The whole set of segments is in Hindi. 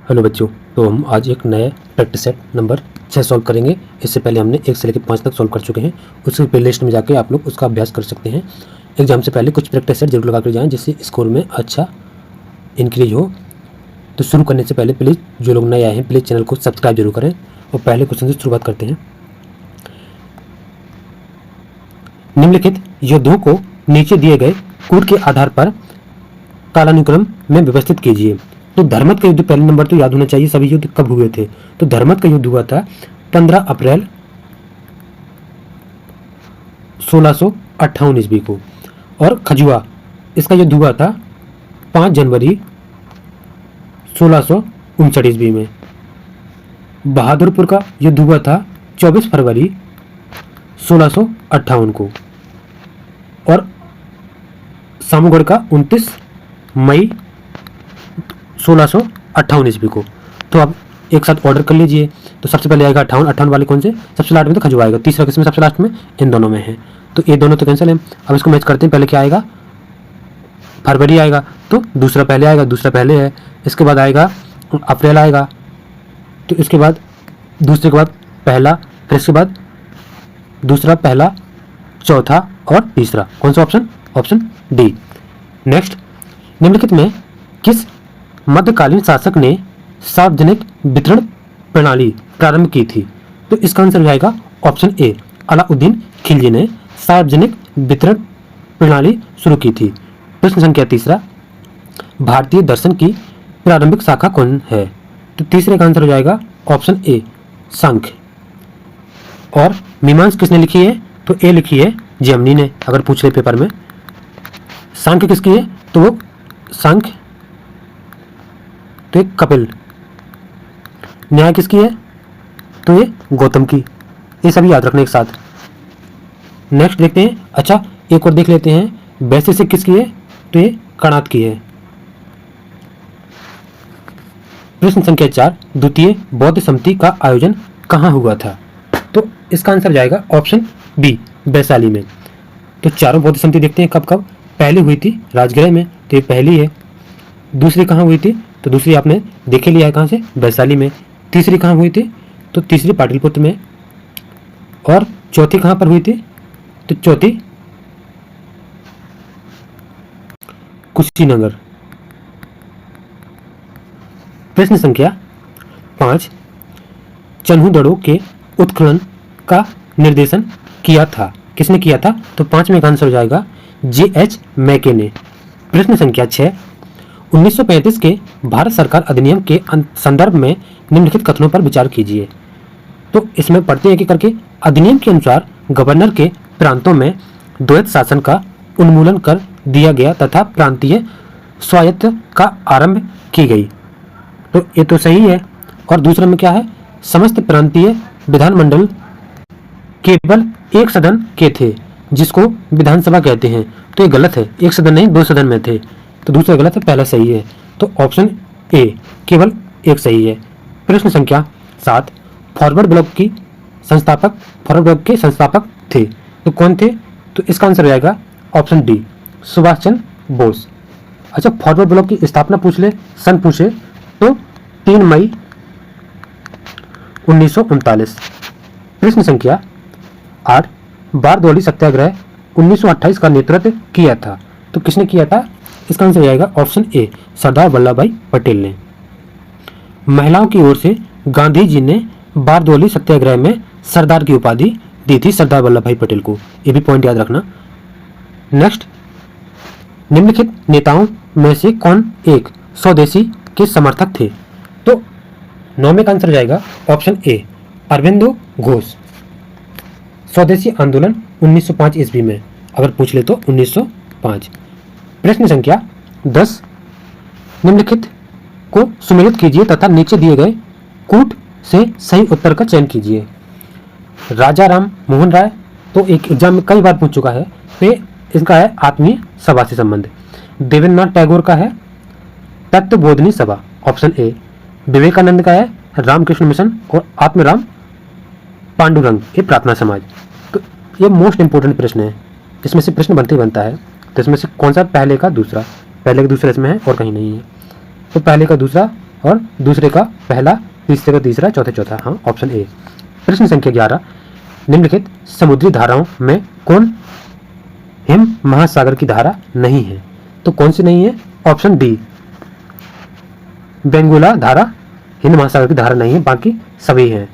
हेलो बच्चों, तो हम आज एक नए प्रैक्टिस सेट नंबर 6 सॉल्व करेंगे। इससे पहले हमने 1 से लेकर 5 तक सॉल्व कर चुके हैं। उसकी प्ले लिस्ट में जाके आप लोग उसका अभ्यास कर सकते हैं। एग्जाम से पहले कुछ प्रैक्टिस सेट जरूर लगा कर जाएँ, जिससे स्कोर में अच्छा इंक्रीज हो। तो शुरू करने से पहले प्लीज़ जो लोग नए आए हैं प्लीज़ चैनल को सब्सक्राइब जरूर करें। और पहले क्वेश्चन से शुरुआत करते हैं। निम्नलिखित योद्धों को नीचे दिए गए कूट के आधार पर कालानुक्रम में व्यवस्थित कीजिए। तो धर्मत का युद्ध पहले नंबर तो याद होना चाहिए, सभी युद्ध कब हुए थे। तो धर्मत का युद्ध हुआ था 15 अप्रैल 1658 ईस्वी को। और खजुआ इसका युद्ध हुआ था 5 जनवरी 1659 ईस्वी में। बहादुरपुर का युद्ध हुआ था 24 फरवरी 1658 को। और सामूगढ़ का 29 मई 1658 ईस्वी को। तो आप एक साथ ऑर्डर कर लीजिए। तो सबसे पहले आएगा 58 वाले कौन से, सबसे लास्ट में तो खजुआ आएगा। तीसरा किसमें सबसे लास्ट में, इन दोनों में है। तो ये दोनों तो कैंसिल है। अब इसको मैच करते हैं। पहले क्या आएगा, फरवरी आएगा, तो दूसरा पहले आएगा, दूसरा पहले है। इसके बाद आएगा अप्रैल आएगा, तो इसके बाद दूसरे के बाद पहला, फिर इसके बाद दूसरा, पहला, चौथा और तीसरा। कौन सा ऑप्शन, ऑप्शन डी। नेक्स्ट, निम्नलिखित में किस मध्यकालीन शासक ने सार्वजनिक वितरण प्रणाली प्रारंभ की थी। तो इसका आंसर हो जाएगा ऑप्शन ए, अलाउद्दीन खिलजी ने सार्वजनिक वितरण प्रणाली शुरू की थी। प्रश्न संख्या तीसरा, भारतीय दर्शन की प्रारंभिक शाखा कौन है। तो तीसरे का आंसर हो जाएगा ऑप्शन ए, सांख्य। और मीमांसा किसने लिखी है, तो ए लिखी है जैमिनी ने, अगर पूछ ले पेपर में। सांख्य किसकी है, तो वो सांख्य तो एक कपिल। न्याय किसकी है, तो ये गौतम की। ये सभी याद रखना एक साथ। नेक्स्ट देखते हैं। अच्छा, एक और देख लेते हैं, वैशेषिक किसकी है, तो ये कणाद की है। प्रश्न संख्या 4, द्वितीय बौद्ध समिति का आयोजन कहाँ हुआ था। तो इसका आंसर जाएगा ऑप्शन बी, वैशाली में। तो चारों बौद्ध समिति देखते हैं कब कब। पहली हुई थी राजगृह में, तो ये पहली है। दूसरी कहाँ हुई थी, तो दूसरी आपने देखे लिया है कहाँ से, वैशाली में। तीसरी कहाँ हुई थी, तो तीसरी पाटलिपुत्र में। और चौथी कहाँ पर हुई थी, तो चौथी कुशीनगर। प्रश्न संख्या 5, चन्हु के उत्खनन का निर्देशन किया था, किसने किया था। तो 5 में का आंसर हो जाएगा J.H. मैके ने। प्रश्न संख्या 6, 1935 के भारत सरकार अधिनियम के संदर्भ में निम्नलिखित कथनों पर विचार कीजिए। तो इसमें पढ़ते हैं कि करके, अधिनियम के अनुसार गवर्नर के प्रांतों में द्वैत शासन का उन्मूलन कर दिया गया तथा प्रांतीय स्वायत्त का आरंभ की गई। तो ये तो सही है। और दूसरे में क्या है, समस्त प्रांतीय विधानमंडल केवल एक सदन के थे, जिसको विधानसभा कहते हैं। तो ये गलत है, एक सदन नहीं 2 सदन में थे। तो दूसरा गलत है, पहला सही है। तो ऑप्शन ए, केवल एक सही है। प्रश्न संख्या 7, फॉरवर्ड ब्लॉक के संस्थापक थे, तो कौन थे। तो इसका आंसर हो जाएगा ऑप्शन डी, सुभाष चंद्र बोस। अच्छा, फॉरवर्ड ब्लॉक की स्थापना पूछ ले, सन पूछे, तो 3 मई 1939। प्रश्न संख्या 8, बारदौली सत्याग्रह 1928 का नेतृत्व किया था, तो किसने किया था। इसका आंसर जाएगा ऑप्शन ए, सरदार वल्लभ भाई पटेल ने। महिलाओं की ओर से गांधी जी ने बारदौली सत्याग्रह में सरदार की उपाधि दी थी सरदार वल्लभ भाई पटेल को। ये भी पॉइंट याद रखना। नेक्स्ट, निम्नलिखित नेताओं में से कौन एक स्वदेशी के समर्थक थे। तो 9 में का आंसर जाएगा ऑप्शन ए, अरविंदो घोष। स्वदेशी आंदोलन 1905 ईस्वी में, अगर पूछ ले तो 1905। प्रश्न संख्या 10, निम्नलिखित को सुमेलित कीजिए तथा नीचे दिए गए कूट से सही उत्तर का चयन कीजिए। राजा राम मोहन राय, तो एक एग्जाम में कई बार पूछ चुका है। तो इसका है आत्मीय सभा से संबंध। देवेंद्रनाथ टैगोर का है तत्वबोधिनी सभा, ऑप्शन ए। विवेकानंद का है रामकृष्ण मिशन और आत्मराम पांडुरंग, ये प्रार्थना समाज। तो ये मोस्ट इंपोर्टेंट प्रश्न है, इसमें से प्रश्न बनते ही बनता है। तो इसमें से कौन सा पहले का दूसरा, पहले का दूसरा इसमें है और कहीं नहीं है। तो पहले का दूसरा और दूसरे का पहला, तीसरे का तीसरा, चौथे चौथा। हाँ, ऑप्शन ए। प्रश्न संख्या 11, निम्नलिखित समुद्री धाराओं में कौन हिम महासागर की धारा नहीं है? तो कौन सी नहीं है? ऑप्शन डी, बेंगुला धारा हिंद महासागर की धारा नहीं है, बाकी सभी हैं।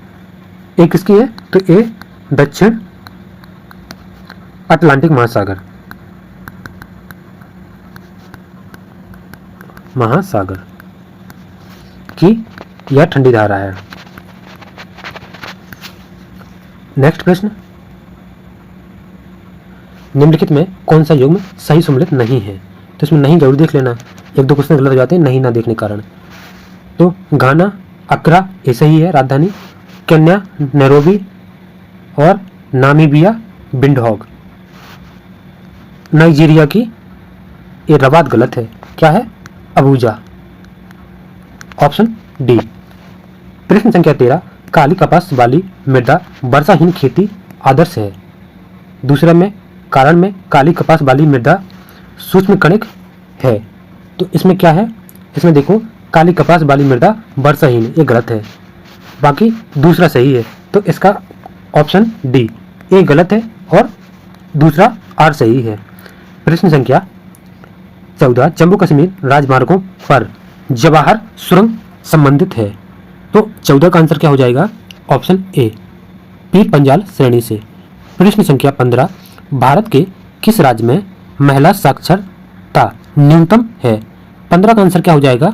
एक किसकी है? तो ए, दक्षिण अटलांटिक महासागर की यह ठंडी धारा है। नेक्स्ट प्रश्न, निम्नलिखित में कौन सा युग्म सही सम्मिलित नहीं है? तो इसमें नहीं जरूर देख लेना, एक दो क्वेश्चन गलत हो जाते हैं नहीं ना देखने के कारण। तो घाना, अक्रा ये सही है राजधानी, केन्या नैरोबी, और नामीबिया विंडहोक। नाइजीरिया की ये रबात गलत है, क्या है? Abuja, option D. प्रश्न संख्या 13, काली कपास वाली मृदा वर्षाहीन खेती आदर्श है। दूसरे में कारण में काली कपास वाली मृदा सूक्ष्म कणिक है, तो इसमें क्या है? इसमें देखो, काली कपास वाली मृदा वर्षाहीन, ये गलत है, बाकी दूसरा सही है। तो इसका ऑप्शन डी, ए गलत है और दूसरा आर सही है। प्रश्न संख्या 14, जम्मू कश्मीर राजमार्गों पर जवाहर सुरंग संबंधित है। तो 14 का आंसर क्या हो जाएगा? ऑप्शन ए, पीर पंजाल श्रेणी से। प्रश्न संख्या 15, भारत के किस राज्य में महिला साक्षरता न्यूनतम है? 15 का आंसर क्या हो जाएगा?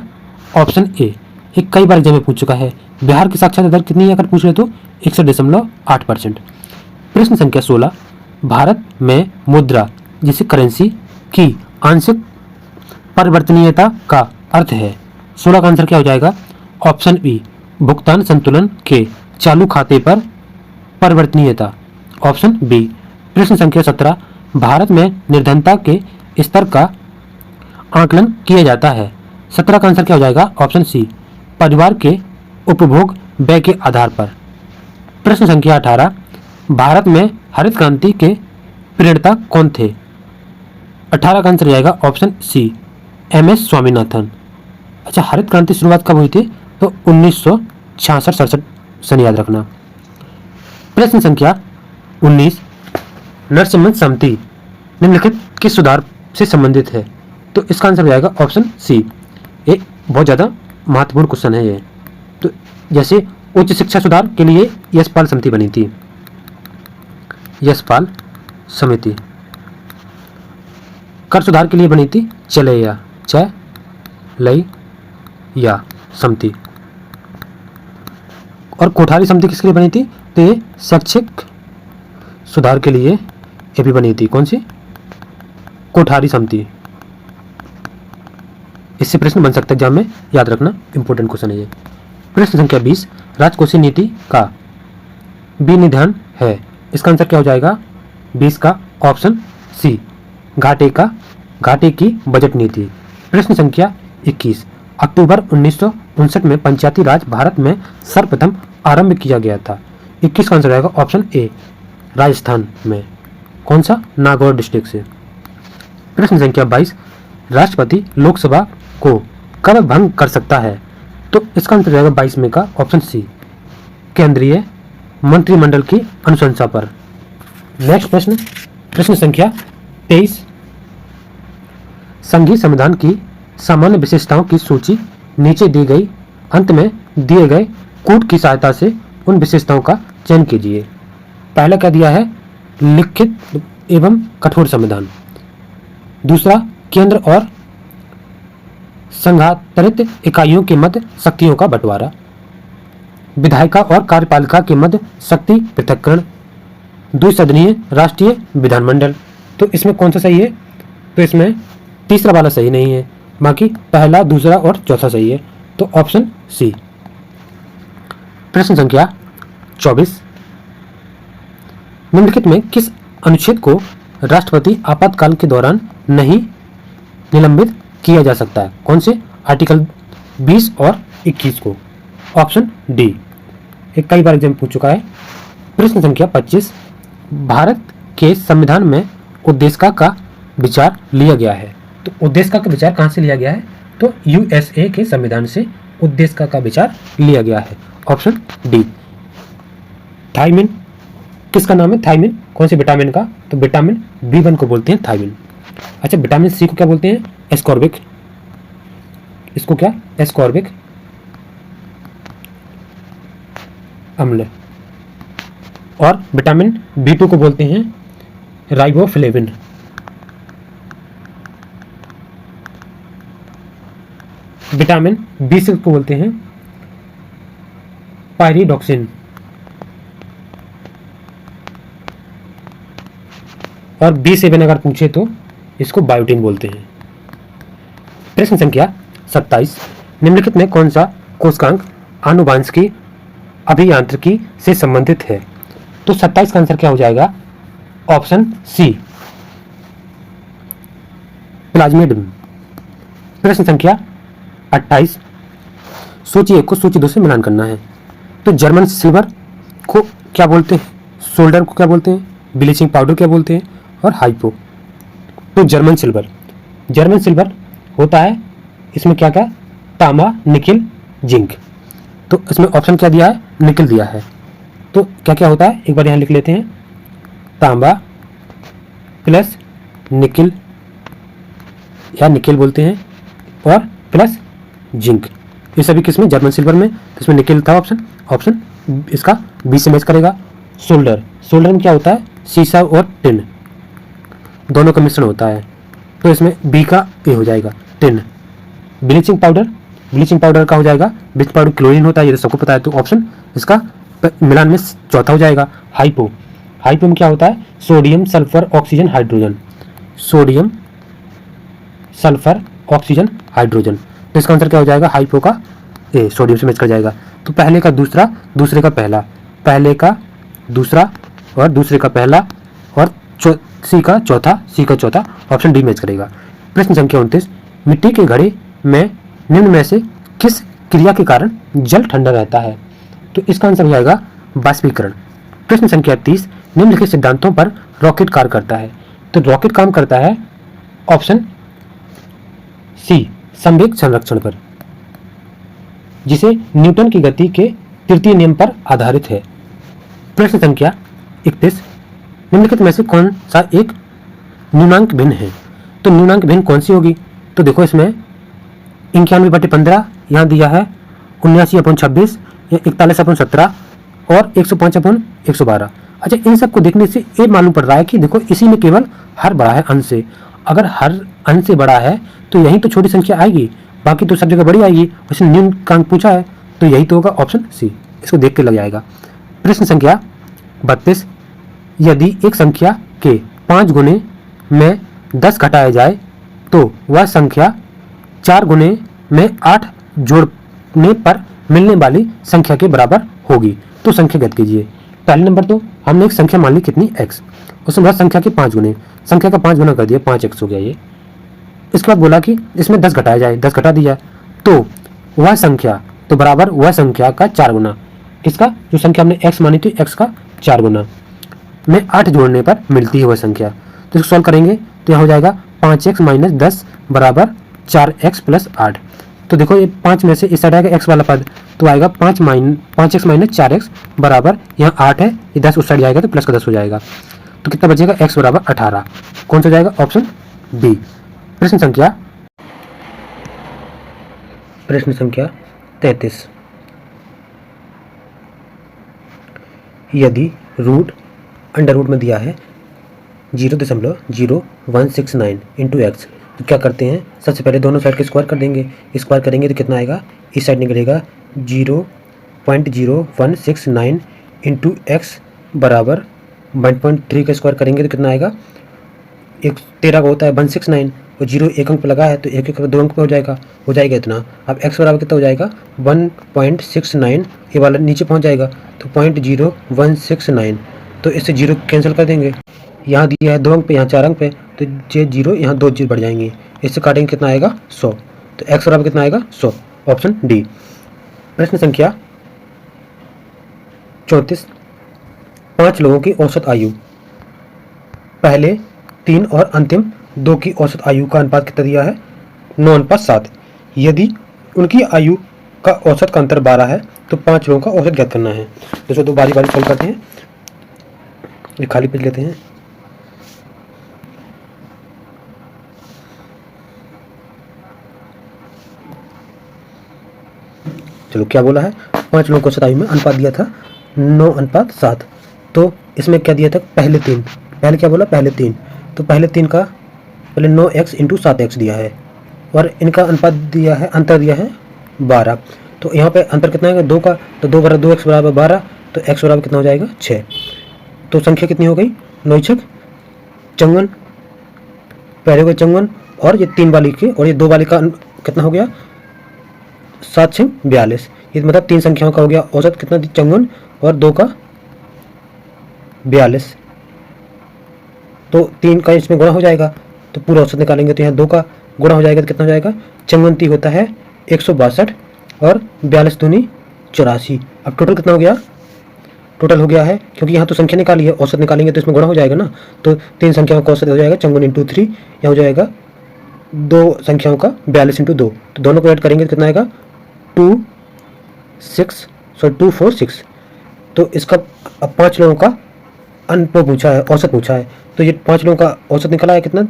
ऑप्शन ए, एक कई बार एग्जाम में पूछ चुका है। बिहार की साक्षरता दर कितनी है अगर पूछ रहे तो 61.8%। प्रश्न संख्या 16, भारत में मुद्रा जिसे करेंसी की आंशिक परिवर्तनीयता का अर्थ है। 16 का आंसर क्या हो जाएगा? ऑप्शन बी, भुगतान संतुलन के चालू खाते पर परिवर्तनीयता, ऑप्शन बी। प्रश्न संख्या 17, भारत में निर्धनता के स्तर का आकलन किया जाता है। 17 का आंसर क्या हो जाएगा? ऑप्शन सी, परिवार के उपभोग व्यय के आधार पर। प्रश्न संख्या 18, भारत में हरित क्रांति के प्रणेता कौन थे? 18 का आंसर जाएगा ऑप्शन सी, एम.एस. स्वामीनाथन। अच्छा, हरित क्रांति शुरुआत कब हुई थी? तो 1966-67 सन याद रखना। प्रश्न संख्या 19, नरसिम्हन समिति निम्नलिखित किस सुधार से संबंधित है? तो इसका आंसर जाएगा ऑप्शन सी। ये बहुत ज़्यादा महत्वपूर्ण क्वेश्चन है ये। तो जैसे उच्च शिक्षा सुधार के लिए यशपाल समिति बनी थी, यशपाल समिति। कर सुधार के लिए बनी थी चलैया समिति। और कोठारी समिति किसके लिए बनी थी? तो ये शैक्षिक सुधार के लिए ये भी बनी थी। कौन सी? कोठारी समिति। इससे प्रश्न बन सकता है एग्जाम में, याद रखना, इंपॉर्टेंट क्वेश्चन है ये। प्रश्न संख्या 20, राजकोषीय नीति का विनिधान है। इसका आंसर क्या हो जाएगा? 20 का ऑप्शन सी, घाटे की बजट नीति। प्रश्न संख्या 21, अक्टूबर 1959 में पंचायती राज भारत में सर्वप्रथम आरंभ किया गया था। 21 का आंसर आएगा ऑप्शन ए, राजस्थान में। कौन सा? नागौर डिस्ट्रिक्ट से। प्रश्न संख्या 22, राष्ट्रपति लोकसभा को कब भंग कर सकता है? तो इसका आंसर जाएगा 22 में का ऑप्शन सी, केंद्रीय मंत्रिमंडल की अनुशंसा पर। नेक्स्ट प्रश्न, प्रश्न संख्या 23, संघीय संविधान की सामान्य विशेषताओं की सूची नीचे दी गई अंत में दिए गए कूट की सहायता से उन विशेषताओं का चयन कीजिए। पहला क्या दिया है? लिखित एवं कठोर संविधान। दूसरा, केंद्र और संघातरित इकाइयों के मध्य शक्तियों का बंटवारा। विधायिका और कार्यपालिका के मध्य शक्ति पृथक्करण। द्विसदनीय राष्ट्रीय विधानमंडल। तो इसमें कौन सा सही है? तो इसमें तीसरा वाला सही नहीं है, बाकी पहला, दूसरा और चौथा सही है। तो ऑप्शन सी। प्रश्न संख्या 24, निम्नलिखित में किस अनुच्छेद को राष्ट्रपति आपातकाल के दौरान नहीं निलंबित किया जा सकता है? कौन से? आर्टिकल 20 और 21 को। ऑप्शन डी, एक कई बार एग्जाम पूछ चुका है। प्रश्न संख्या 25, भारत के संविधान में उद्देशिका का विचार लिया गया है। तो उद्देशिका का विचार कहाँ से लिया गया है? तो यूएसए के संविधान से उद्देश्य का विचार लिया गया है। Option D. थायमिन किसका नाम है? थायमिन कौन से विटामिन का? तो विटामिन B1 को बोलते हैं थायमिन। अच्छा, विटामिन C को क्या बोलते हैं? एस्कॉर्बिक। इसको क्या? एस्कॉर्बिक अम्ल। और विटामिन B2 को बोलते हैं राइबोफ्लेविन। विटामिन B6 को बोलते हैं पायरिडॉक्सिन। और B7 अगर पूछे तो इसको बायोटिन बोलते हैं। प्रश्न संख्या 27, निम्नलिखित में कौन सा कोशिकांग आनुवांशिकी अभियांत्रिकी से संबंधित है? तो 27 का आंसर क्या हो जाएगा? Option C, plasmid. प्रश्न संख्या 28, सूची 1 को सूची 2 से मिलान करना है। तो जर्मन सिल्वर को क्या बोलते हैं? सोल्डर को क्या बोलते हैं? ब्लीचिंग पाउडर क्या बोलते हैं? और हाइपो। तो जर्मन सिल्वर होता है, इसमें क्या क्या? तांबा, निकिल, जिंक। तो इसमें ऑप्शन क्या दिया है? निकिल दिया है। तो क्या क्या होता है एक बार यहाँ लिख लेते हैं। तांबा प्लस निकिल या निकिल बोलते हैं, और प्लस जिंक। ये सभी किसमें? जर्मन सिल्वर में। तो इसमें निकिल था ऑप्शन इसका बी से मैच करेगा। सोल्डर में क्या होता है? सीसा और टिन दोनों का मिश्रण होता है, तो इसमें बी का ए हो जाएगा, टिन। ब्लीचिंग पाउडर का हो जाएगा, ब्लीचिंग पाउडर क्लोरीन होता है, ये तो सबको पता है। तो ऑप्शन इसका मिलान में चौथा हो जाएगा, हाइपो में क्या होता है? Sodium sulphur oxygen hydrogen. तो इसका आंसर क्या हो जाएगा? हाइपो का ए, सोडियम से मैच कर जाएगा। तो पहले का दूसरा, दूसरे का पहला, पहले का दूसरा और दूसरे का पहला, और सी का चौथा, ऑप्शन डी मैच करेगा। प्रश्न संख्या 29, मिट्टी के घड़े में निम्न में से किस क्रिया के कारण जल ठंडा रहता है? तो इसका आंसर हो जाएगा बाष्पीकरण। प्रश्न संख्या 30, निम्नलिखित सिद्धांतों पर रॉकेट कार्य करता है? तो रॉकेट काम करता है ऑप्शन सी, संवेग संरक्षण पर, जिसे न्यूटन की गति के तृतीय नियम पर आधारित है। प्रश्न संख्या 31, निम्नलिखित में से कौन सा एक न्यूनांक भिन्न है? तो न्यूनांक भिन्न कौन सी होगी? तो देखो, इसमें 91/15 यहाँ दिया है, 79/26 या 41/17 और 105/112। अच्छा, इन सब को देखने से ये मालूम पड़ रहा है कि देखो, इसी में केवल हर बड़ा है अंश से। अगर हर अंश से बड़ा है तो यही तो छोटी संख्या आएगी, बाकी तो सब जगह बड़ी आएगी। उसने न्यूनांक पूछा है तो यही तो होगा ऑप्शन सी, इसको देख के लग जाएगा। प्रश्न संख्या 32, यदि एक संख्या के 5 गुने में 10 घटाया जाए तो वह संख्या 4 गुने में 8 जोड़ने पर मिलने वाली संख्या के बराबर होगी। तो संख्या ज्ञात कीजिए। पहले नंबर तो हमने एक संख्या मान ली कितनी? x, उसके बाद संख्या के 5 गुने, संख्या का 5 गुना कर दिया, 5x हो गया ये। इसके बाद बोला कि इसमें 10 घटाया जाए, 10 घटा दिया तो वह संख्या तो बराबर वह संख्या का 4 गुना, किसका? जो संख्या हमने x मानी थी x का 4 गुना में 8 जोड़ने पर मिलती है वह संख्या। तो इसको सॉल्व करेंगे तो यहाँ हो जाएगा 5x - 10 बराबर 4x + 8। तो देखो, ये 5 में से इस साइड आएगा x वाला पद, तो आएगा 5x - 4x बराबर यहाँ 8 है, ये 10 उस साइड जाएगा तो प्लस का 10 हो जाएगा। तो कितना बचेगा? x बराबर 18। कौन सा जाएगा? Option B. प्रश्न संख्या 33, यदि रूट अंडर रूट में दिया है 0.0169 इंटू एक्स, तो क्या करते हैं? सबसे पहले दोनों साइड के स्क्वायर कर देंगे। स्क्वायर करेंगे तो कितना आएगा? इस साइड निकलेगा 0.0169 इंटू एक्स बराबर 1.3 का स्क्वायर करेंगे तो कितना आएगा? 13 का होता है 169, और 0 एक अंक पर लगा है तो एक 2 अंक पे हो जाएगा इतना। अब x बराबर कितना हो जाएगा? 1.69, ये वाला नीचे पहुंच जाएगा तो 0.0169, तो इससे 0 कैंसिल कर देंगे। यहाँ दिया है 2 अंक पे, यहाँ 4 अंक पे, तो ये 0 यहाँ 2 जीरो बढ़ जाएंगे, इससे काटेंगे कितना आएगा? 100। तो x बराबर कितना आएगा? 100, ऑप्शन डी। प्रश्न संख्या 34, 5 लोगों की औसत आयु, पहले 3 और अंतिम 2 की औसत आयु का अनुपात कितना दिया है? 9:7। यदि उनकी आयु का औसत का अंतर 12 है, तो 5 लोगों का औसत ज्ञात करना है। दोस्तों तो बारी बारी सॉल्व करते हैं। ये खाली पेज लेते हैं। चलो क्या बोला है, 5 लोगों को औसत आयु में अनुपात दिया था 9:7। तो इसमें क्या दिया था, पहले क्या बोला, पहले 3, तो पहले 3 का पहले 9x इंटू 7x दिया है और इनका अनुपात दिया है, अंतर दिया है 12। तो यहाँ पे अंतर कितना है, 2 का, तो 2 बराबर 2x बराबर 12, तो x बराबर कितना हो जाएगा 6। तो संख्या कितनी हो गई, 9 छक 54, पहले को 54 और ये 3 वाली के और ये 2 वाली का कितना हो गया 7 6 42। ये मतलब 3 संख्याओं का हो गया औसत कितना, 54 और 2 का 42। तो 3 का इसमें गुणा हो जाएगा तो पूरा औसत निकालेंगे, तो यहाँ 2 का गुणा हो जाएगा तो कितना हो जाएगा, 54 होता है 162 और 42 दूनी 84। अब टोटल कितना हो गया, टोटल हो गया है, क्योंकि यहाँ तो संख्या निकाली है, औसत निकालेंगे तो इसमें गुणा हो जाएगा ना, तो 3 संख्याओं का औसत हो जाएगा 54 इंटू 3, यहाँ हो जाएगा 2 संख्याओं का 42 इंटू 2, तो दोनों को ऐड करेंगे तो कितना आएगा 246। तो इसका अब 5 लोगों का अनुभव पूछा है, औसत पूछा है, तो ये 5 लोगों का औसत निकला है कितना,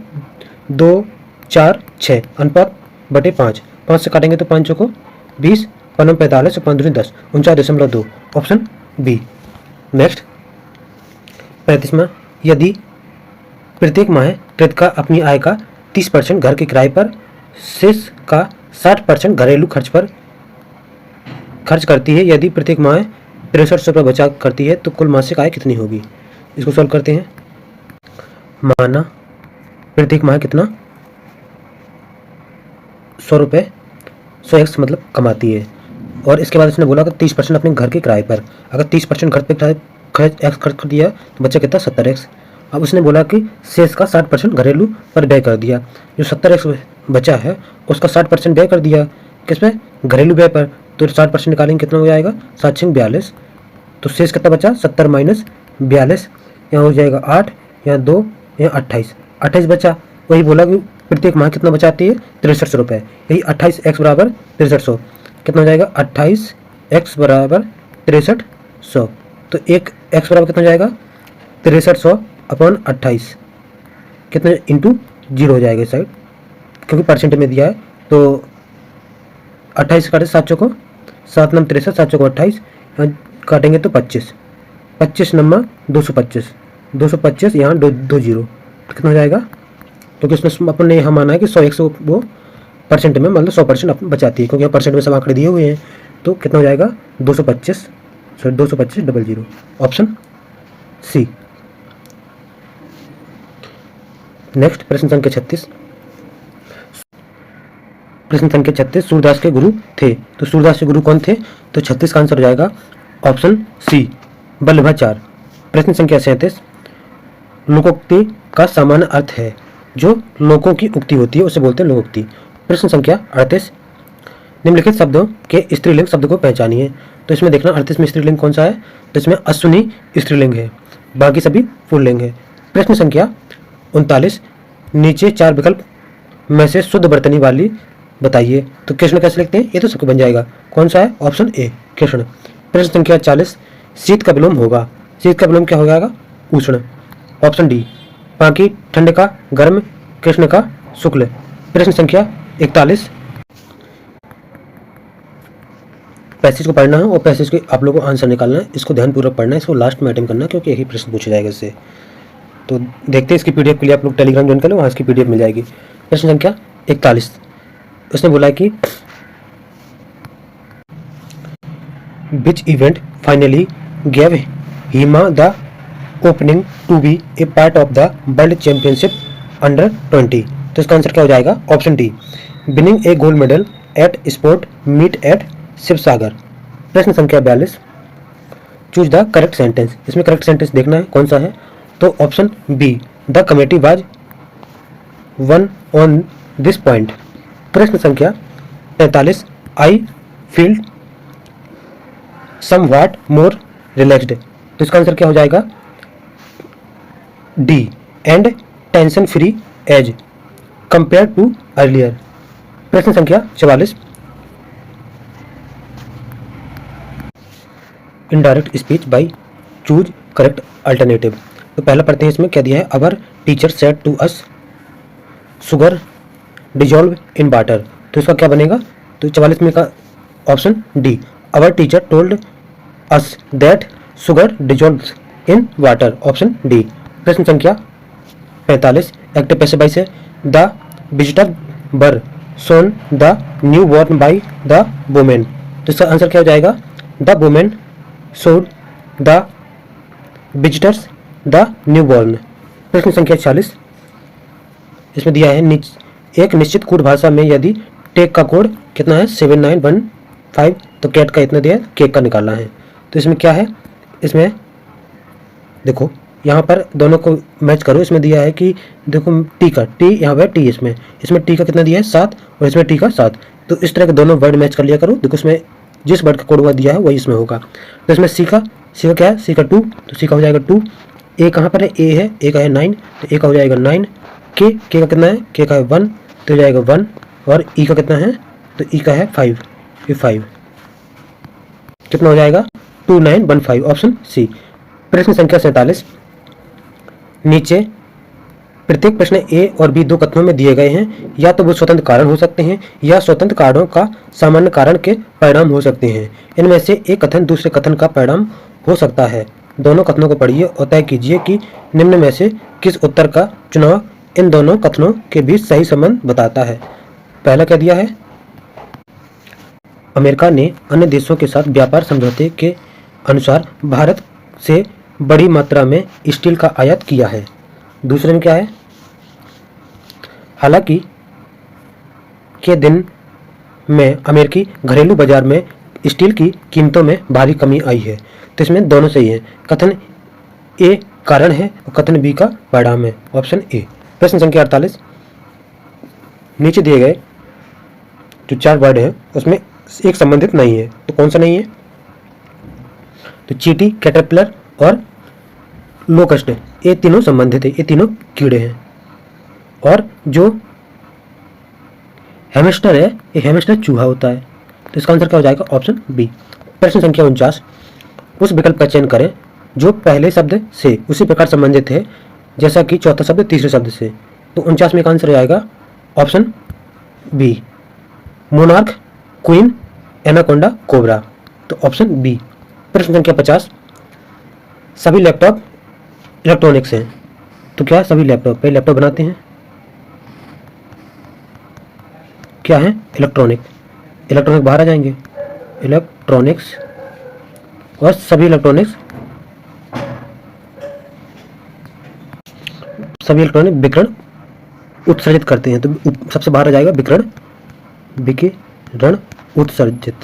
2 4 6 अनुपात बटे 5, 5 से काटेंगे तो 5 को 20, 5 45 और 5 दूनी 10, 49.2, ऑप्शन बी। नेक्स्ट 35वां, यदि प्रत्येक माह कृतिका अपनी आय का 30% घर के किराए पर, शेष का 60% घरेलू खर्च पर खर्च करती है, यदि प्रत्येक माह 6300 रुपये बचा करती है तो कुल मासिक आय कितनी होगी। इसको सॉल्व करते हैं। माना प्रत्येक माह कितना 100 रुपये 100x मतलब कमाती है, और इसके बाद इसने बोला कि 30% अपने घर के किराए पर, अगर 30% घर पे खर्च कर दिया तो बच्चा कितना 70x। अब उसने बोला कि शेष का 60% घरेलू पर व्यय कर दिया, जो 70x बचा है उसका 60% व्यय कर दिया किसमें, घरेलू व्यय पर, तो 60% निकालेंगे कितना हो जाएगा 7 6 42, तो शेष कितना बचा 70 माइनस 42, यहाँ हो जाएगा 8, यहाँ 2, यहाँ 28 बचा। वही बोला कि प्रत्येक माह कितना बचाती है 6300 रुपये, यही 28x बराबर 6300, कितना हो जाएगा 28x बराबर 6300, तो एक x बराबर कितना हो जाएगा 6300 अपॉन 28, कितने इंटू 0 हो जाएगा इस साइड, क्योंकि परसेंट में दिया है, तो 28 काटे 7 चौको 7 नम 63, 7 चौको 28, काटेंगे तो 25 नम्मा 225 यहाँ 2 जीरो, तो कितना हो जाएगा, क्योंकि इसमें अपन ने यहाँ माना है कि 100x वो परसेंट में मतलब 100% अपन बचाती है, क्योंकि यहाँ परसेंट में सब आंकड़े दिए हुए हैं, तो कितना हो जाएगा 225 00, ऑप्शन सी। नेक्स्ट प्रश्न संख्या 36, सूरदास के गुरु थे, तो सूरदास के गुरु कौन थे, तो 36 का आंसर हो जाएगा ऑप्शन सी वल्लभाचार्य। प्रश्न संख्या 37, लोकोक्ति का सामान्य अर्थ है, जो लोगों की उक्ति होती है उसे बोलते हैं लोकोक्ति। प्रश्न संख्या 38, निम्नलिखित शब्दों के स्त्रीलिंग शब्द को पहचानिए, तो इसमें देखना 38 में स्त्रीलिंग कौन सा है, तो इसमें अश्विनी स्त्रीलिंग है, बाकी सभी पुल्लिंग है। प्रश्न संख्या 39, नीचे 4 विकल्प में से शुद्ध वर्तनी वाली बताइए, तो कृष्ण कैसे लिखते हैं, ये तो सबको बन जाएगा, कौन सा है, ऑप्शन ए कृष्ण। प्रश्न संख्या 40, शीत का विलोम होगा, शीत का विलोम क्या हो जाएगा, उष्ण, ऑप्शन डी। बाकी ठंड का गर्म, कृष्ण का शुक्ल। प्रश्न संख्या 41, पैसेज को पढ़ना है और पैसेज के आप लोगों को आंसर निकालना है, इसको ध्यानपूर्वक पढ़ना है, इसको लास्ट में अटेम्प्ट करना है, क्योंकि यही प्रश्न पूछा जाएगा इससे। तो देखते हैं इसकी पीडीएफ के लिए आप लोग टेलीग्राम ज्वाइन कर लो, वहाँ इसकी पीडीएफ मिल जाएगी। प्रश्न संख्या 41, उसने बोला कि which event finally gave Hima the opening to be a part of the world championship under 20, तो इसका आंसर क्या हो जाएगा, option D winning a gold medal at sport meet at Sivasagar. प्रश्न संख्या 42, चूज द करेक्ट सेंटेंस, इसमें करेक्ट सेंटेंस देखना है कौन सा है, तो option B the committee was won on this point. प्रश्न संख्या 43, I feel somewhat more relaxed, तो इसका आंसर क्या हो जाएगा, D and tension free as compare to earlier. प्रश्न संख्या 44, indirect speech by choose correct alternative. तो पहला पढ़ते हैं, इसमें क्या दिया है, our teacher said to us sugar dissolve in water. तो इसका क्या बनेगा, तो 44 में का option D, our teacher told us that sugar dissolves in water, option D. प्रश्न संख्या 45, एक्टिव पैसिव वॉइस है, the visitor were shown the new born by the women. तो इसका आंसर क्या हो जाएगा, the women showed the visitors the new born. प्रश्न संख्या 46, इसमें दिया है एक निश्चित कोड भाषा में यदि टेक का कोड कितना है 7915, तो कैट का इतना दिया है, केक का निकालना है। तो इसमें क्या है, इसमें देखो यहाँ पर दोनों को मैच करो। इसमें दिया है कि देखो टी का, टी यहाँ पर टी, इसमें टी का कितना दिया है 7 और इसमें टी का 7। तो इस तरह के दोनों वर्ड मैच कर लिया करो। देखो इसमें जिस वर्ड का कोड हुआ दिया है वही इसमें होगा। तो इसमें सी का क्या है, सी का 2, तो सी का हो जाएगा 2। ए कहाँ पर है, ए है, ए का है 9, तो ए का हो जाएगा 9। के का कितना है, के का है 1, तो हो जाएगा 1। और ई का कितना है, तो ई का है 5, ये 5, कितना हो जाएगा 2915, ऑप्शन सी। प्रश्न संख्या 47, नीचे प्रत्येक प्रश्न ए और बी दो कथनों में दिए गए हैं, या तो वो स्वतंत्र कारण हो सकते हैं या स्वतंत्र कारणों का सामान्य कारण के परिणाम हो सकते हैं। इनमें से एक कथन दूसरे कथन का परिणाम हो सकता है। दोनों कथनों को पढ़िए और तय कीजिए कि निम्न में से किस उत्तर का चुनाव इन दोनों कथनों के बीच सही संबंध बताता है। पहला क्या दिया है, अमेरिका ने अन्य देशों के साथ व्यापार समझौते के अनुसार भारत से बड़ी मात्रा में स्टील का आयात किया है। दूसरे में क्या है, हालांकि के दिन में अमेरिकी घरेलू बाजार में स्टील की कीमतों में भारी कमी आई है। तो इसमें दोनों सही है, कथन ए कारण है और कथन बी का परिणाम है, ऑप्शन ए। प्रश्न संख्या 48, नीचे दिए गए जो 4 वर्ड हैं उसमें एक संबंधित नहीं है, तो कौन सा नहीं है, तो चींटी, कैटरपिलर और लोकस्ट, ये तीनों संबंधित है, ये तीनों कीड़े हैं। और जो हैमस्टर है, ये हैमस्टर चूहा होता है। तो इसका आंसर क्या हो जाएगा, ऑप्शन बी। प्रश्न संख्या 49, उस विकल्प का चयन करें जो पहले शब्द से उसी प्रकार संबंधित है जैसा कि चौथा शब्द तीसरे शब्द से। तो 49 में का आंसर आएगा option B, monarch, queen, anaconda, cobra, तो ऑप्शन बी। प्रश्न संख्या 50, सभी लैपटॉप इलेक्ट्रॉनिक्स हैं, तो क्या सभी लैपटॉप बनाते हैं, क्या है, इलेक्ट्रॉनिक बाहर आ जाएंगे, इलेक्ट्रॉनिक्स, और सभी इलेक्ट्रॉनिक विकिरण उत्सर्जित करते हैं। तो सबसे बाहर आ जाएगा विकिरण उत्सर्जित।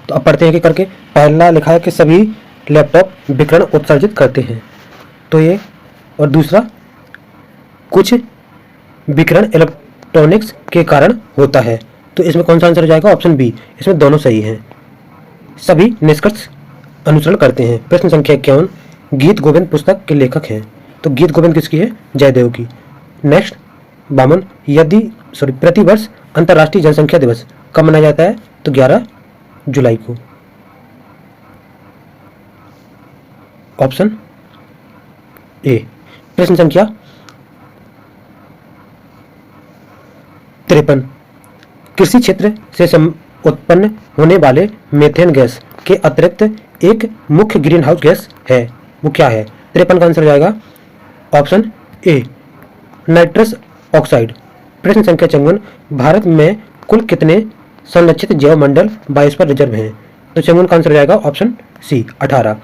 तो अब पढ़ते हैं कि करके, पहला लिखा है कि सभी लैपटॉप विकिरण उत्सर्जित करते हैं, तो ये, और दूसरा कुछ विकिरण इलेक्ट्रॉनिक्स के कारण होता है। तो इसमें कौन सा आंसर हो जाएगा, ऑप्शन बी। इसमें दोनों सही हैं, सभी निष्कर्ष अनुसरण करते हैं। प्रश्न संख्या 51, गीत गोविंद पुस्तक के लेखक हैं, तो गीत गोविंद किसकी है, जयदेव की। नेक्स्ट 52, प्रतिवर्ष अंतर्राष्ट्रीय जनसंख्या दिवस कब मनाया जाता है, तो 11 जुलाई को, ऑप्शन ए। प्रश्न संख्या 53, कृषि क्षेत्र से उत्पन्न होने वाले मीथेन गैस के अतिरिक्त एक मुख्य ग्रीन हाउस गैस है, वो क्या है। 53 का आंसर हो जाएगा ऑप्शन ए, नाइट्रस ऑक्साइड। प्रश्न संख्या 54, भारत में कुल कितने संरक्षित जैव मंडल बायोस्फीयर रिजर्व हैं, तो 54 का आंसर हो जाएगा ऑप्शन सी, 18।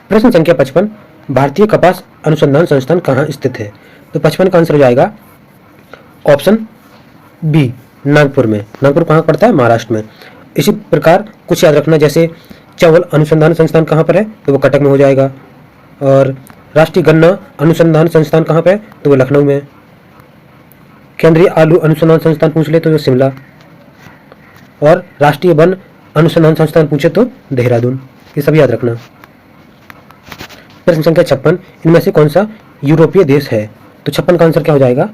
प्रश्न संख्या 55, भारतीय कपास अनुसंधान संस्थान कहाँ स्थित है, तो 55 का आंसर हो जाएगा ऑप्शन बी, नागपुर में। नागपुर कहाँ पड़ता है, महाराष्ट्र में। इसी प्रकार कुछ याद रखना, जैसे चावल अनुसंधान संस्थान कहाँ पर है, तो वो कटक में हो जाएगा। और राष्ट्रीय गन्ना अनुसंधान संस्थान कहाँ पे है, तो वो लखनऊ में। केंद्रीय आलू अनुसंधान संस्थान पूछ ले तो वो शिमला। और राष्ट्रीय वन अनुसंधान संस्थान पूछे तो देहरादून। ये सब याद रखना। प्रश्न संख्या 56, इनमें से कौन सा यूरोपीय देश है, तो 56 का आंसर क्या हो जाएगा,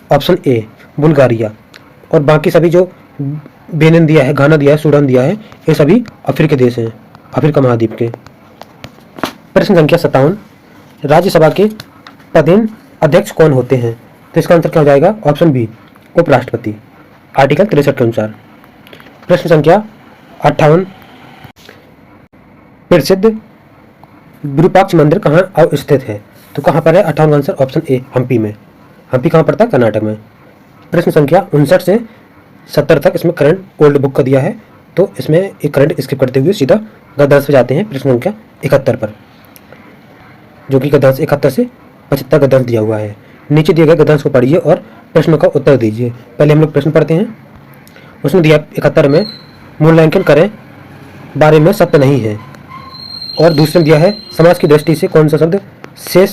ऑप्शन ए, बुल्गारिया। और बाकी सभी जो बेनिन दिया है, घाना दिया है, सूडान दिया है, ये सभी अफ्रीकी देश हैं। अफ्रीका महाद्वीप के। प्रश्न संख्या 57, राज्यसभा के पदेन अध्यक्ष कौन होते हैं? तो इसका आंसर क्या हो जाएगा? ऑप्शन बी, उपराष्ट्रपति, आर्टिकल 63 के अनुसार। प्रश्न संख्या 58, प्रसिद्ध विरूपाक्ष मंदिर कहाँ अवस्थित है? तो कहाँ पर है? 58 का आंसर ऑप्शन ए, हम्पी में। हम्पी कहाँ पड़ता है? कर्नाटक में। प्रश्न संख्या 59 से 70 तक इसमें करंट ओल्ड बुक का दिया है, तो इसमें एक करंट स्किप करते हुए सीधा गद्यांश पे जाते हैं प्रश्न संख्या 71 पर, जो कि गद्यांश 71 से 75 गद्यांश दिया हुआ है। नीचे दिए गए गद्यांश को पढ़िए और प्रश्नों का उत्तर दीजिए। पहले हम लोग प्रश्न पढ़ते हैं। उसमें दिया 71 में मूल्यांकन करें बारे में सत्य नहीं है, और दूसरे में दिया है समाज की दृष्टि से कौन सा शब्द शेष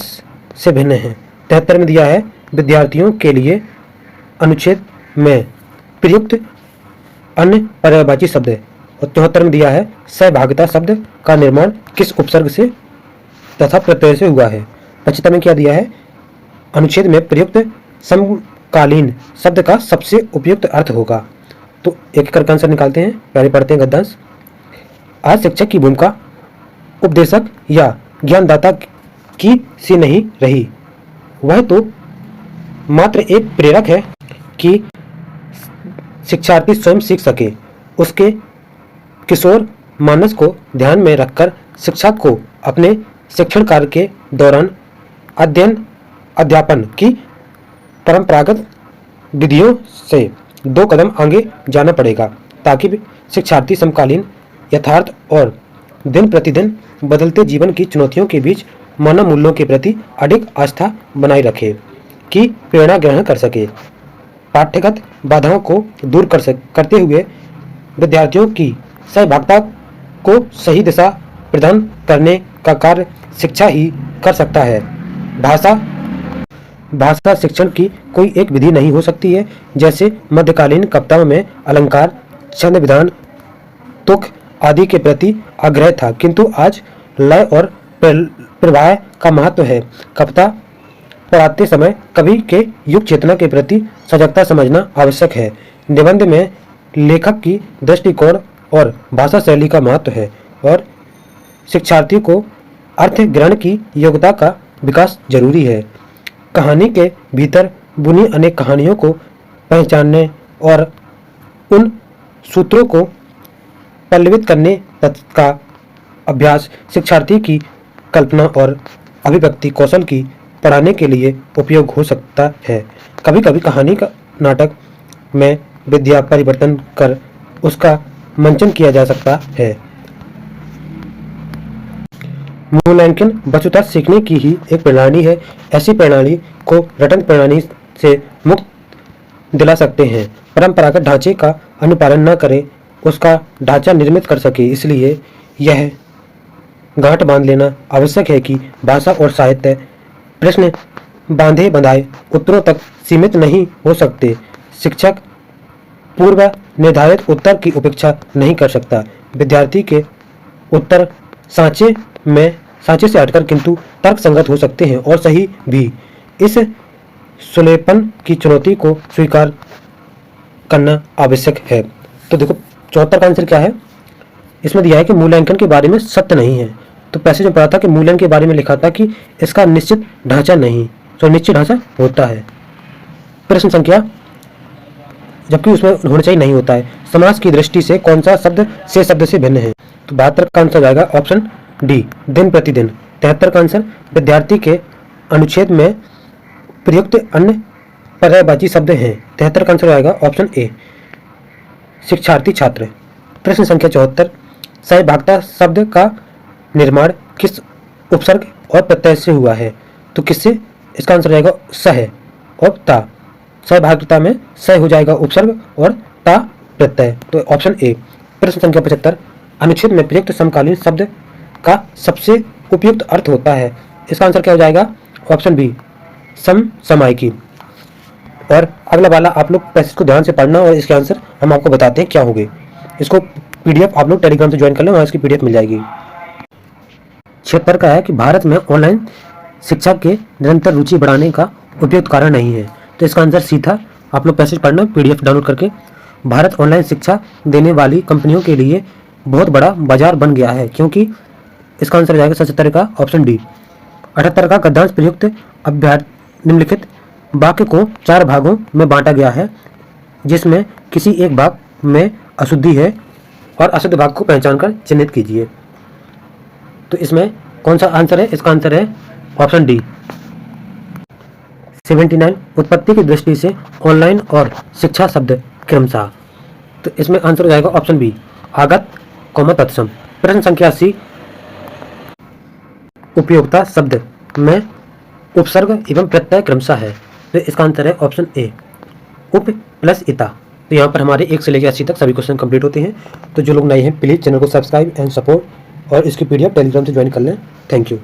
से भिन्न है। 73 में दिया है विद्यार्थियों के लिए अनुच्छेद में प्रयुक्त अन्य पर्यायवाची शब्द है, और 74 में दिया है सहभागिता शब्द का निर्माण किस उपसर्ग से तथा प्रत्यय से हुआ है। 75 में क्या दिया है? अनुच्छेद में प्रयुक्त समकालीन शब्द का सबसे उपयुक्त अर्थ होगा। तो एक एक करके आंसर निकालते हैं। पहले पढ़ते हैं गद्यांश। आज शिक्षक की भूमिका उपदेशक या ज्ञानदाता की सी नहीं रही, वह तो मात्र एक प्रेरक है कि शिक्षार्थी स्वयं सीख सके। उसके किशोर मानस को ध्यान में रखकर शिक्षक को अपने शिक्षण कार्य के दौरान अध्ययन अध्यापन की परंपरागत विधियों से 2 कदम आगे जाना पड़ेगा, ताकि शिक्षार्थी समकालीन यथार्थ और दिन प्रतिदिन बदलते जीवन की चुनौतियों के बीच मानव मूल्यों के प्रति अडिग आस्था बनाए रखे की प्रेरणा ग्रहण कर सके। पाठ्यगत बाधाओं को दूर करते हुए विद्यार्थियों की सहभागिता को सही दिशा प्रदान करने का कार्य शिक्षा ही कर सकता है। भाषा शिक्षण की कोई एक विधि नहीं हो सकती है। जैसे मध्यकालीन कविताओं में अलंकार, छंद विधान, तुक आदि के प्रति आग्रह था, किंतु आज लय और प्रवाह का महत्व है। कविता पढ़ाते समय कवि के युग चेतना के प्रति सजगता समझना आवश्यक है। निबंध में लेखक की दृष्टिकोण और भाषा शैली का महत्व है, और शिक्षार्थी को अर्थ ग्रहण की योग्यता का विकास जरूरी है। कहानी के भीतर बुनी अनेक कहानियों को पहचानने और उन सूत्रों को पल्लवित करने का अभ्यास शिक्षार्थी की कल्पना और अभिव्यक्ति कौशल की पढ़ाने के लिए उपयोग हो सकता है। कभी कभी कहानी का नाटक में विद्या परिवर्तन कर उसका मंचन किया जा सकता है। मूल्यांकन वस्तुतः सीखने की ही एक प्रणाली है। ऐसी प्रणाली को रटन प्रणाली से मुक्त दिला सकते हैं। परंपरागत ढांचे का अनुपालन न करे, उसका ढांचा निर्मित कर सके। इसलिए यह गांठ बांध लेना आवश्यक है कि भाषा और साहित्य प्रश्न बांधे बंधाए उत्तरों तक सीमित नहीं हो सकते। शिक्षक पूर्व निर्धारित उत्तर की उपेक्षा नहीं कर सकता। विद्यार्थी के उत्तर सांचे से हटकर किंतु तर्क संगत हो सकते हैं और सही भी। इस सुलेपन की चुनौती को स्वीकार करना आवश्यक है। तो देखो 74 का आंसर क्या है? इसमें दिया है कि मूल्यांकन के बारे में सत्य नहीं है। तो पैसेज में पढ़ा था कि मूल्यांकन के बारे में लिखा था कि इसका निश्चित ढांचा नहीं, तो निश्चित ढांचा होता है। प्रश्न संख्या, जबकि उसमें होना चाहिए नहीं होता है। समाज की दृष्टि से कौन सा शब्द से शब्द से भिन्न है? तो 72 का आंसर जाएगा ऑप्शन डी, दिन प्रतिदिन। 73 का आंसर विद्यार्थी के अनुच्छेद में प्रयुक्त अन्य पर्यायवाची शब्द हैं। 73 का आंसर आएगा ऑप्शन ए, शिक्षार्थी छात्र। प्रश्न संख्या 74, सहभागिता शब्द का निर्माण किस उपसर्ग और प्रत्यय से हुआ है? तो किससे? इसका आंसर आएगा सह और ता। सहभागिता में सह हो जाएगा उपसर्ग और ता प्रत्यय, तो ऑप्शन ए। प्रश्न संख्या 75, अनुच्छेद में प्रयुक्त समकालीन शब्द का सबसे उपयुक्त अर्थ होता है। इसका आंसर क्या हो जाएगा? ऑप्शन बी, समसामयिकी। और अगला वाला आप लोग पैसेज को ध्यान से पढ़ना और इसके आंसर हम आपको बताते हैं क्या होंगे। इसको पीडीएफ आप लोग टेलीग्राम से ज्वाइन कर लें, वहाँ इसकी पीडीएफ मिल जाएगी। 76 का है कि भारत में ऑनलाइन शिक्षा के निरंतर रुचि बढ़ाने का उपयुक्त कारण नहीं है। तो इसका आंसर सी था। आप लोग पैसेज पढ़ना पीडीएफ डाउनलोड करके। भारत ऑनलाइन शिक्षा देने वाली कंपनियों के लिए बहुत बड़ा बाजार बन गया है, क्योंकि इसका आंसर हो जाएगा 77 का ऑप्शन डी। 78 का गद्यांश प्रयुक्त अभ्यास निम्नलिखित वाक्य को 4 भागों में बांटा गया है, जिसमें किसी एक भाग में अशुद्धि है और अशुद्ध भाग को पहचान कर चिन्हित कीजिए। तो इसमें कौन सा आंसर है? इसका आंसर है ऑप्शन डी। 79 उत्पत्ति की दृष्टि से ऑनलाइन और शिक्षा शब्द क्रमशः। तो इसमें आंसर हो जाएगा ऑप्शन बी, आगत कौमा तत्सम। प्रश्न संख्या 80 उपयोगिता शब्द में उपसर्ग एवं प्रत्यय क्रमशः है। तो इसका आंसर है ऑप्शन ए, उप प्लस इता। तो यहाँ पर हमारे 1 से लेकर 80 तक सभी क्वेश्चन कंप्लीट होते हैं। तो जो लोग नए हैं प्लीज़ चैनल को सब्सक्राइब एंड सपोर्ट और इसकी पीडीएफ टेलीग्राम से ज्वाइन कर लें। Thank you.